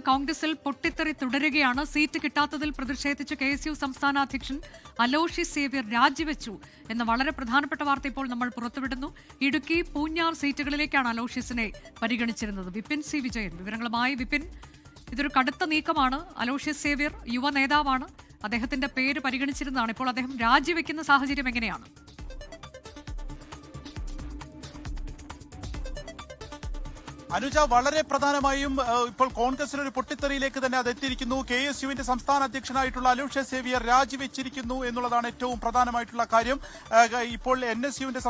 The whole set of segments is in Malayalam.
കോൺഗ്രസിൽ പൊട്ടിത്തെറി തുടരുകയാണ്. സീറ്റ് കിട്ടാത്തതിൽ പ്രതിഷേധിച്ച് KSU സംസ്ഥാന അധ്യക്ഷൻ അലോഷ്യസ് സേവ്യർ രാജിവെച്ചു എന്ന വളരെ പ്രധാനപ്പെട്ട വാർത്ത ഇപ്പോൾ നമ്മൾ പുറത്തുവിടുന്നു. ഇടുക്കി, പൂഞ്ഞാർ സീറ്റുകളിലേക്കാണ് അലോഷ്യസിനെ പരിഗണിച്ചിരുന്നത്. വിപിൻ സി വിജയൻ വിവരങ്ങളുമായി. വിപിൻ, ഇതൊരു കടുത്ത നീക്കമാണ്. അലോഷ്യസ് സേവ്യർ യുവ നേതാവാണ്. അദ്ദേഹത്തിന്റെ പേര് പരിഗണിച്ചിരുന്നതാണ്. ഇപ്പോൾ അദ്ദേഹം രാജിവെക്കുന്ന സാഹചര്യം എങ്ങനെയാണ്? അനുജ, വളരെ പ്രധാനമായും ഇപ്പോൾ കോൺഗ്രസിന് ഒരു പൊട്ടിത്തെറിയിലേക്ക് തന്നെ അത് എത്തിയിരിക്കുന്നു. KSUവിന്റെ സംസ്ഥാന അധ്യക്ഷനായിട്ടുള്ള അലോഷ്യസ് സേവ്യർ രാജിവെച്ചിരിക്കുന്നു എന്നുള്ളതാണ് ഏറ്റവും പ്രധാനമായിട്ടുള്ള കാര്യം. ഇപ്പോൾ NSUവിന്റെ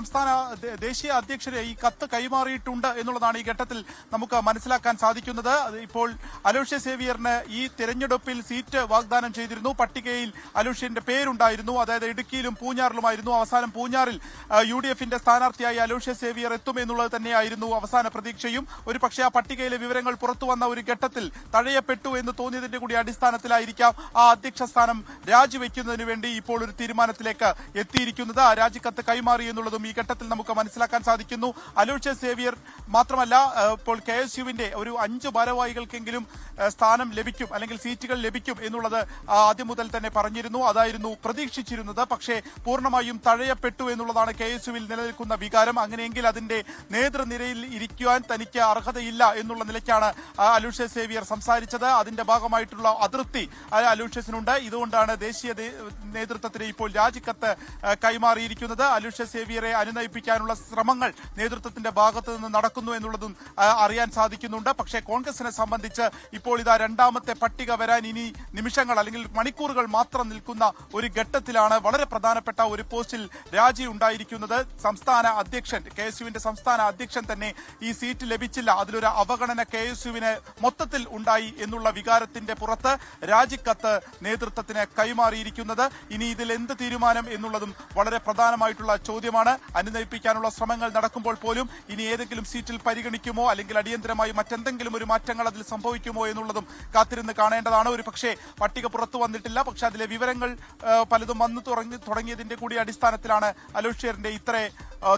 ദേശീയ അധ്യക്ഷരെ ഈ കത്ത് കൈമാറിയിട്ടുണ്ട് എന്നുള്ളതാണ് ഈ ഘട്ടത്തിൽ നമുക്ക് മനസ്സിലാക്കാൻ സാധിക്കുന്നത്. ഇപ്പോൾ അലോഷ്യസ് സേവ്യറിന് ഈ തെരഞ്ഞെടുപ്പിൽ സീറ്റ് വാഗ്ദാനം ചെയ്തിരുന്നു. പട്ടികയിൽ അലോഷ്യന്റെ പേരുണ്ടായിരുന്നു. അതായത് ഇടുക്കിയിലും പൂഞ്ഞാറിലുമായിരുന്നു. അവസാനം പൂഞ്ഞാറിൽ UDFന്റെ സ്ഥാനാർത്ഥിയായി അലോഷ്യസ് സേവ്യർ എത്തുമെന്നുള്ളത് തന്നെയായിരുന്നു അവസാന പ്രതീക്ഷയും. ഒരു പക്ഷേ ആ പട്ടികയിലെ വിവരങ്ങൾ പുറത്തു വന്ന ഒരു ഘട്ടത്തിൽ തഴയപ്പെട്ടു എന്ന് തോന്നിയതിന്റെ കൂടി അടിസ്ഥാനത്തിലായിരിക്കാം ആ അധ്യക്ഷ സ്ഥാനം രാജിവെക്കുന്നതിന് വേണ്ടി ഇപ്പോൾ ഒരു തീരുമാനത്തിലേക്ക് എത്തിയിരിക്കുന്നത്. ആ രാജിക്കത്ത് കൈമാറി എന്നുള്ളതും ഈ ഘട്ടത്തിൽ നമുക്ക് മനസ്സിലാക്കാൻ സാധിക്കുന്നു. അലോഷ്യസ് സേവ്യർ മാത്രമല്ല, ഇപ്പോൾ KSUവിന്റെ ഒരു 5 ഭാരവാഹികൾക്കെങ്കിലും സ്ഥാനം ലഭിക്കും, അല്ലെങ്കിൽ സീറ്റുകൾ ലഭിക്കും എന്നുള്ളത് ആദ്യം മുതൽ തന്നെ പറഞ്ഞിരുന്നു. അതായിരുന്നു പ്രതീക്ഷിച്ചിരുന്നത്. പക്ഷേ പൂർണ്ണമായും തഴയപ്പെട്ടു എന്നുള്ളതാണ് KSUവിൽ നിലനിൽക്കുന്ന വികാരം. അങ്ങനെയെങ്കിൽ അതിന്റെ നേതൃനിരയിൽ ഇരിക്കുവാൻ തനിക്ക് അർഹതയില്ല എന്നുള്ള നിലയ്ക്കാണ് അലോഷ്യസ് സേവ്യർ സംസാരിച്ചത്. അതിന്റെ ഭാഗമായിട്ടുള്ള അതൃപ്തി അലോഷ്യസിനുണ്ട്. ഇതുകൊണ്ടാണ് ദേശീയ നേതൃത്വത്തിന് ഇപ്പോൾ രാജിക്കത്ത് കൈമാറിയിരിക്കുന്നത്. അലോഷ്യസ് സേവ്യറെ അനുനയിപ്പിക്കാനുള്ള ശ്രമങ്ങൾ നേതൃത്വത്തിന്റെ ഭാഗത്ത് നിന്ന് നടക്കുന്നു എന്നുള്ളതും അറിയാൻ സാധിക്കുന്നുണ്ട്. പക്ഷേ കോൺഗ്രസിനെ സംബന്ധിച്ച് ഇപ്പോൾ ഇതാ രണ്ടാമത്തെ പട്ടിക വരാൻ ഇനി നിമിഷങ്ങൾ അല്ലെങ്കിൽ മണിക്കൂറുകൾ മാത്രം നിൽക്കുന്ന ഒരു ഘട്ടത്തിലാണ് വളരെ പ്രധാനപ്പെട്ട ഒരു പോസ്റ്റിൽ രാജി ഉണ്ടായിരിക്കുന്നത്. സംസ്ഥാന അധ്യക്ഷൻ, KSUവിന്റെ സംസ്ഥാന അധ്യക്ഷൻ തന്നെ ഈ സീറ്റ് ലഭിച്ചില്ല, അതിലൊരു അവഗണന KSUവിന് മൊത്തത്തിൽ ഉണ്ടായി എന്നുള്ള വികാരത്തിന്റെ പുറത്ത് രാജിക്കത്ത് നേതൃത്വത്തിന് കൈമാറിയിരിക്കുന്നത്. ഇനി ഇതിൽ എന്ത് തീരുമാനം എന്നുള്ളതും വളരെ പ്രധാനമായിട്ടുള്ള ചോദ്യമാണ്. അനുനയിപ്പിക്കാനുള്ള ശ്രമങ്ങൾ നടക്കുമ്പോൾ പോലും ഇനി ഏതെങ്കിലും സീറ്റിൽ പരിഗണിക്കുമോ, അല്ലെങ്കിൽ അടിയന്തരമായി മറ്റെന്തെങ്കിലും ഒരു മാറ്റങ്ങൾ അതിൽ സംഭവിക്കുമോ എന്നുള്ളതും കാത്തിരുന്ന് കാണേണ്ടതാണ്. ഒരു പക്ഷേ പട്ടിക പുറത്തു വന്നിട്ടില്ല, പക്ഷെ അതിലെ വിവരങ്ങൾ പലതും വന്നു തുടങ്ങിയതിന്റെ കൂടി അടിസ്ഥാനത്തിലാണ് അലോഷ്യറിന്റെ ഇത്ര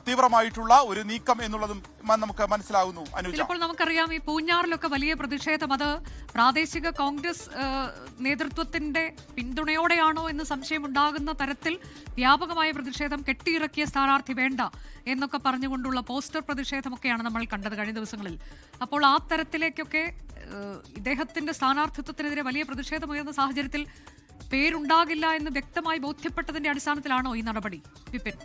തീവ്രമായിട്ടുള്ള ഒരു നീക്കം എന്നുള്ളതും നമുക്ക് മനസ്സിലാകുന്നു. ഇപ്പോൾ നമുക്കറിയാം, ഈ പൂഞ്ഞാറിലൊക്കെ വലിയ പ്രതിഷേധം, അത് പ്രാദേശിക കോൺഗ്രസ് നേതൃത്വത്തിന്റെ പിന്തുണയോടെയാണോ എന്ന് സംശയമുണ്ടാകുന്ന തരത്തിൽ വ്യാപകമായ പ്രതിഷേധം, കെട്ടിയിറക്കിയ സ്ഥാനാർത്ഥി വേണ്ട എന്നൊക്കെ പറഞ്ഞുകൊണ്ടുള്ള പോസ്റ്റർ പ്രതിഷേധമൊക്കെയാണ് നമ്മൾ കണ്ടത് കഴിഞ്ഞ ദിവസങ്ങളിൽ. അപ്പോൾ ആ തരത്തിലേക്കൊക്കെ ഇദ്ദേഹത്തിന്റെ സ്ഥാനാർത്ഥിത്വത്തിനെതിരെ വലിയ പ്രതിഷേധമുയർന്ന സാഹചര്യത്തിൽ പേരുണ്ടാകില്ല എന്ന് വ്യക്തമായി ബോധ്യപ്പെട്ടതിന്റെ അടിസ്ഥാനത്തിലാണോ ഈ നടപടി, വിപിൻ?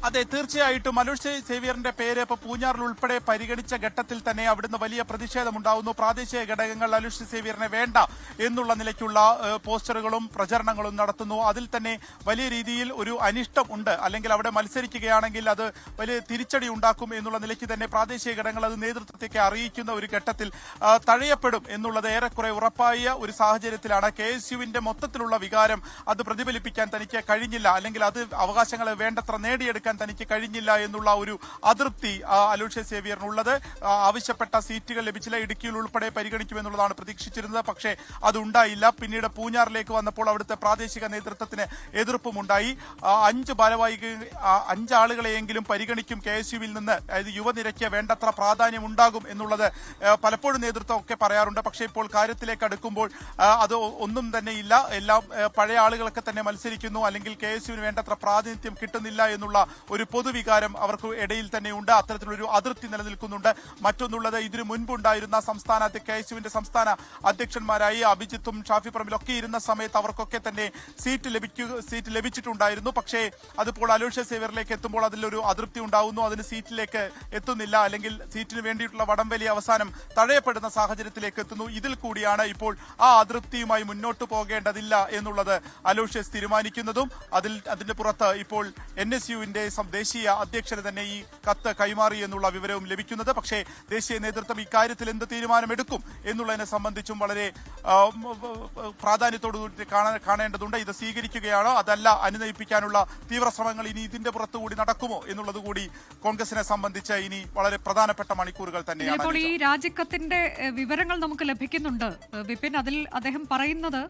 അതെ, തീർച്ചയായിട്ടും അലോഷ്യസ് സേവ്യറിന്റെ പേര് ഇപ്പോൾ പൂഞ്ഞാറിൽ ഉൾപ്പെടെ പരിഗണിച്ച ഘട്ടത്തിൽ തന്നെ അവിടുന്ന് വലിയ പ്രതിഷേധമുണ്ടാവുന്നു. പ്രാദേശിക ഘടകങ്ങൾ അലോഷ്യസ് സേവ്യറിനെ വേണ്ട എന്നുള്ള നിലയ്ക്കുള്ള പോസ്റ്ററുകളും പ്രചരണങ്ങളും നടത്തുന്നു. അതിൽ തന്നെ വലിയ രീതിയിൽ ഒരു അനിഷ്ടം ഉണ്ട്, അല്ലെങ്കിൽ അവിടെ മത്സരിക്കുകയാണെങ്കിൽ അത് വലിയ തിരിച്ചടി ഉണ്ടാക്കും എന്നുള്ള നിലയ്ക്ക് തന്നെ പ്രാദേശിക ഘടകങ്ങൾ അത് നേതൃത്വത്തേക്ക് അറിയിക്കുന്ന ഒരു ഘട്ടത്തിൽ തഴയപ്പെടും എന്നുള്ളത് ഏറെക്കുറെ ഉറപ്പായ ഒരു സാഹചര്യത്തിലാണ് KSUവിന്റെ മൊത്തത്തിലുള്ള വികാരം അത് പ്രതിഫലിപ്പിക്കാൻ തനിക്ക് കഴിഞ്ഞില്ല, അല്ലെങ്കിൽ അത് അവകാശങ്ങളെ വേണ്ടത്ര നേടിയെടുക്കാൻ തനിക്ക് കഴിഞ്ഞില്ല എന്നുള്ള ഒരു അതൃപ്തി അലോഷ്യസ് സേവ്യറിനുള്ളത്. ആവശ്യപ്പെട്ട സീറ്റുകൾ ലഭിച്ചില്ല. ഇടുക്കിയിൽ ഉൾപ്പെടെ പരിഗണിക്കുമെന്നുള്ളതാണ് പ്രതീക്ഷിച്ചിരുന്നത്, പക്ഷേ അതുണ്ടായില്ല. പിന്നീട് പൂഞ്ഞാറിലേക്ക് വന്നപ്പോൾ അവിടുത്തെ പ്രാദേശിക നേതൃത്വത്തിന് എതിർപ്പുമുണ്ടായി. 5 ആളുകളെയെങ്കിലും പരിഗണിക്കും KSUവിൽ നിന്ന്, അതായത് യുവനിരയ്ക്ക് വേണ്ടത്ര പ്രാധാന്യം ഉണ്ടാകും എന്നുള്ളത് പലപ്പോഴും നേതൃത്വം ഒക്കെ പറയാറുണ്ട്. പക്ഷേ ഇപ്പോൾ കാര്യത്തിലേക്ക് അടുക്കുമ്പോൾ അത് ഒന്നും തന്നെ ഇല്ല. എല്ലാം പഴയ ആളുകളൊക്കെ തന്നെ മത്സരിക്കുന്നു, അല്ലെങ്കിൽ KSUവിന് വേണ്ടത്ര പ്രാതിനിധ്യം കിട്ടുന്നില്ല എന്നുള്ള ഒരു പൊതുവികാരം അവർക്ക് ഇടയിൽ തന്നെയുണ്ട്. അത്തരത്തിലൊരു അതിർത്തി നിലനിൽക്കുന്നുണ്ട്. മറ്റൊന്നുള്ളത്, ഇതിനു മുൻപുണ്ടായിരുന്ന KSUവിന്റെ സംസ്ഥാന അധ്യക്ഷന്മാരായി അഭിജിത്തും ഷാഫി പറമ്പിലൊക്കെ ഇരുന്ന സമയത്ത് അവർക്കൊക്കെ തന്നെ സീറ്റ് ലഭിച്ചിട്ടുണ്ടായിരുന്നു. പക്ഷേ അതിപ്പോൾ അലോഷ്യസ് സേവ്യറിലേക്ക് എത്തുമ്പോൾ അതിലൊരു അതൃപ്തി ഉണ്ടാവുന്നു. അതിന് സീറ്റിലേക്ക് എത്തുന്നില്ല, അല്ലെങ്കിൽ സീറ്റിന് വേണ്ടിയിട്ടുള്ള വടംവലി അവസാനം തഴയപ്പെടുന്ന സാഹചര്യത്തിലേക്ക് എത്തുന്നു. ഇതിൽ കൂടിയാണ് ഇപ്പോൾ ആ അതൃപ്തിയുമായി മുന്നോട്ട് പോകേണ്ടതില്ല എന്നുള്ളത് അലോഷ്യസ് തീരുമാനിക്കുന്നതും. അതിന്റെ പുറത്ത് ഇപ്പോൾ NSUവിന്റെ ദേശീയ അധ്യക്ഷന് തന്നെ ഈ കത്ത് കൈമാറി എന്നുള്ള വിവരവും ലഭിക്കുന്നത്. പക്ഷേ ദേശീയ നേതൃത്വം ഇക്കാര്യത്തിൽ എന്ത് തീരുമാനമെടുക്കും എന്നുള്ളതിനെ സംബന്ധിച്ചും വളരെ പ്രാധാന്യത്തോടുകൂടി കാണേണ്ടതുണ്ട്. ഇത് സ്വീകരിക്കുകയാണോ, അതല്ല അനുനയിപ്പിക്കാനുള്ള തീവ്ര ശ്രമങ്ങൾ ഇനി ഇതിന്റെ പുറത്തുകൂടി നടക്കുമോ എന്നുള്ളത് കൂടി കോൺഗ്രസിനെ സംബന്ധിച്ച് ഇനി വളരെ പ്രധാനപ്പെട്ട മണിക്കൂറുകൾ തന്നെയാണ്. ഇപ്പോൾ ഈ രാജിക്കത്തിന്റെ വിവരങ്ങൾ നമുക്ക് ലഭിക്കുന്നുണ്ട്, വിപിൻ. അതിൽ അദ്ദേഹം പറയുന്നത്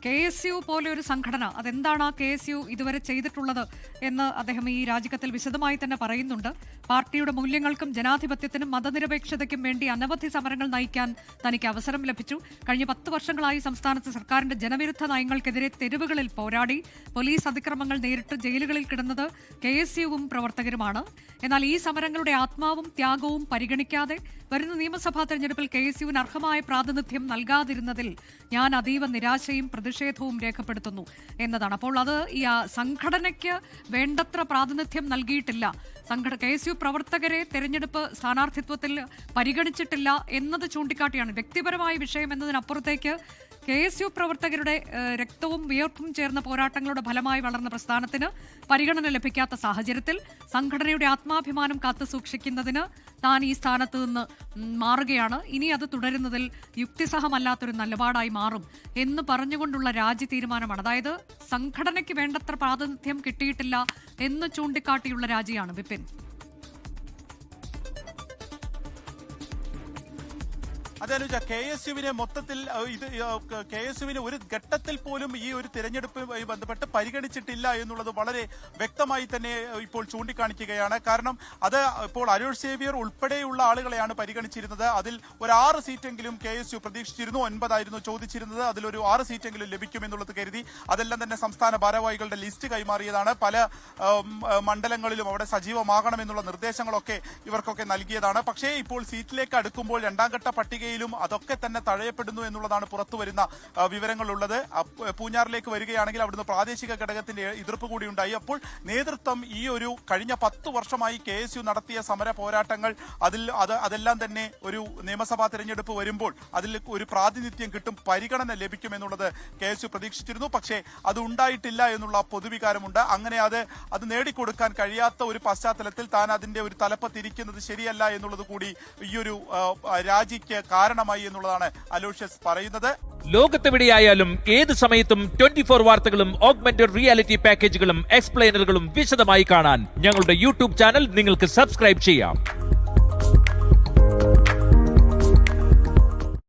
KSU പോലെ ഒരു സംഘടന, അതെന്താണ് ആ KSU ഇതുവരെ ചെയ്തിട്ടുള്ളത് എന്ന് അദ്ദേഹം ഈ രാജിക്കത്തിൽ വിശദമായി തന്നെ പറയുന്നുണ്ട്. പാർട്ടിയുടെ മൂല്യങ്ങൾക്കും ജനാധിപത്യത്തിനും മതനിരപേക്ഷതയ്ക്കും വേണ്ടി അനവധി സമരങ്ങൾ നയിക്കാൻ തനിക്ക് അവസരം ലഭിച്ചു. കഴിഞ്ഞ 10 വർഷങ്ങളായി സംസ്ഥാനത്ത് സർക്കാരിന്റെ ജനവിരുദ്ധ നയങ്ങൾക്കെതിരെ തെരുവുകളിൽ പോരാടി. പോലീസ് അതിക്രമങ്ങൾ നേരിട്ട് ജയിലുകളിൽ കിടന്നത് KSUവും പ്രവർത്തകരുമാണ്. എന്നാൽ ഈ സമരങ്ങളുടെ ആത്മാവും ത്യാഗവും പരിഗണിക്കാതെ വരുന്ന നിയമസഭാ തെരഞ്ഞെടുപ്പിൽ KSUവിന് അർഹമായ പ്രാതിനിധ്യം നൽകാതിരുന്നതിൽ ഞാൻ അതീവ നിരാശയും പ്രതിഷേധവും രേഖപ്പെടുത്തുന്നു എന്നതാണ്. അപ്പോൾ അത് ഈ സംഘടനയ്ക്ക് വേണ്ടത്ര പ്രാതിനിധ്യം നൽകിയിട്ടില്ല, KSU പ്രവർത്തകരെ തെരഞ്ഞെടുപ്പ് സ്ഥാനാർത്ഥിത്വത്തിൽ പരിഗണിച്ചിട്ടില്ല എന്നത് ചൂണ്ടിക്കാട്ടിയാണ്. വ്യക്തിപരമായ വിഷയം എന്നതിനപ്പുറത്തേക്ക് KSU പ്രവർത്തകരുടെ രക്തവും വിയർപ്പും ചേർന്ന പോരാട്ടങ്ങളുടെ ഫലമായി വളർന്ന പ്രസ്ഥാനത്തിന് പരിഗണന ലഭിക്കാത്ത സാഹചര്യത്തിൽ സംഘടനയുടെ ആത്മാഭിമാനം കാത്തു സൂക്ഷിക്കുന്നതിന് താൻ ഈ സ്ഥാനത്ത് നിന്ന് മാറുകയാണ്. ഇനി അത് തുടരുന്നതിൽ യുക്തിസഹമല്ലാത്തൊരു നിലപാടായി മാറും എന്ന് പറഞ്ഞുകൊണ്ടുള്ള രാജി തീരുമാനമാണ്. അതായത് സംഘടനയ്ക്ക് വേണ്ടത്ര പ്രാതിനിധ്യം കിട്ടിയിട്ടില്ല എന്ന് ചൂണ്ടിക്കാട്ടിയുള്ള രാജിയാണ് വിപിൻ. അതെ അനുജ, KSUവിനെ മൊത്തത്തിൽ KSUവിനെ ഒരു ഘട്ടത്തിൽ പോലും ഈ ഒരു തിരഞ്ഞെടുപ്പുമായി ബന്ധപ്പെട്ട് പരിഗണിച്ചിട്ടില്ല എന്നുള്ളത് വളരെ വ്യക്തമായി തന്നെ ഇപ്പോൾ ചൂണ്ടിക്കാണിക്കുകയാണ്. കാരണം അത് ഇപ്പോൾ അരുൾ സേവ്യർ ഉൾപ്പെടെയുള്ള ആളുകളെയാണ് പരിഗണിച്ചിരുന്നത്. അതിൽ ഒരു 6 സീറ്റെങ്കിലും KSU പ്രതീക്ഷിച്ചിരുന്നു. 9 ആയിരുന്നു ചോദിച്ചിരുന്നത്. അതിലൊരു 6 സീറ്റെങ്കിലും ലഭിക്കുമെന്നുള്ളത് കരുതി അതെല്ലാം തന്നെ സംസ്ഥാന ഭാരവാഹികളുടെ ലിസ്റ്റ് കൈമാറിയതാണ്. പല മണ്ഡലങ്ങളിലും അവിടെ സജീവമാകണമെന്നുള്ള നിർദ്ദേശങ്ങളൊക്കെ ഇവർക്കൊക്കെ നൽകിയതാണ്. പക്ഷേ ഇപ്പോൾ സീറ്റിലേക്ക് അടുക്കുമ്പോൾ രണ്ടാം ഘട്ട പട്ടികയിലും അതൊക്കെ തന്നെ തഴയപ്പെടുന്നു എന്നുള്ളതാണ് പുറത്തുവരുന്ന വിവരങ്ങളുള്ളത്. പൂഞ്ഞാറിലേക്ക് വരികയാണെങ്കിൽ അവിടുന്ന് പ്രാദേശിക ഘടകത്തിന്റെ എതിർപ്പ് കൂടി ഉണ്ടായി. അപ്പോൾ നേതൃത്വം ഈ ഒരു കഴിഞ്ഞ 10 വർഷമായി KSU നടത്തിയ സമര പോരാട്ടങ്ങൾ അതെല്ലാം തന്നെ ഒരു നിയമസഭാ തെരഞ്ഞെടുപ്പ് വരുമ്പോൾ അതിൽ ഒരു പ്രാതിനിധ്യം കിട്ടും, പരിഗണന ലഭിക്കും എന്നുള്ളത് KSU പ്രതീക്ഷിച്ചിരുന്നു. പക്ഷേ അത് ഉണ്ടായിട്ടില്ല എന്നുള്ള പൊതുവികാരമുണ്ട്. അങ്ങനെ അത് നേടിക്കൊടുക്കാൻ കഴിയാത്ത ഒരു പശ്ചാത്തലത്തിൽ താൻ അതിന്റെ ഒരു തലപ്പത്തിരിക്കുന്നത് ശരിയല്ല എന്നുള്ളത് കൂടി ഈ ഒരു രാജിക്ക് കാരണമായി എന്നുള്ളതാണ് അലോഷ്യസ് പറയുന്നത്. ലോകത്തെവിടെയായാലും ഏത് സമയത്തും 24 വാർത്തകളും ഓഗ്മെന്റഡ് റിയാലിറ്റി പാക്കേജുകളും എക്സ്പ്ലെയിനറുകളും വിശദമായി കാണാൻ ഞങ്ങളുടെ YouTube ചാനൽ നിങ്ങൾക്ക് സബ്സ്ക്രൈബ് ചെയ്യാം.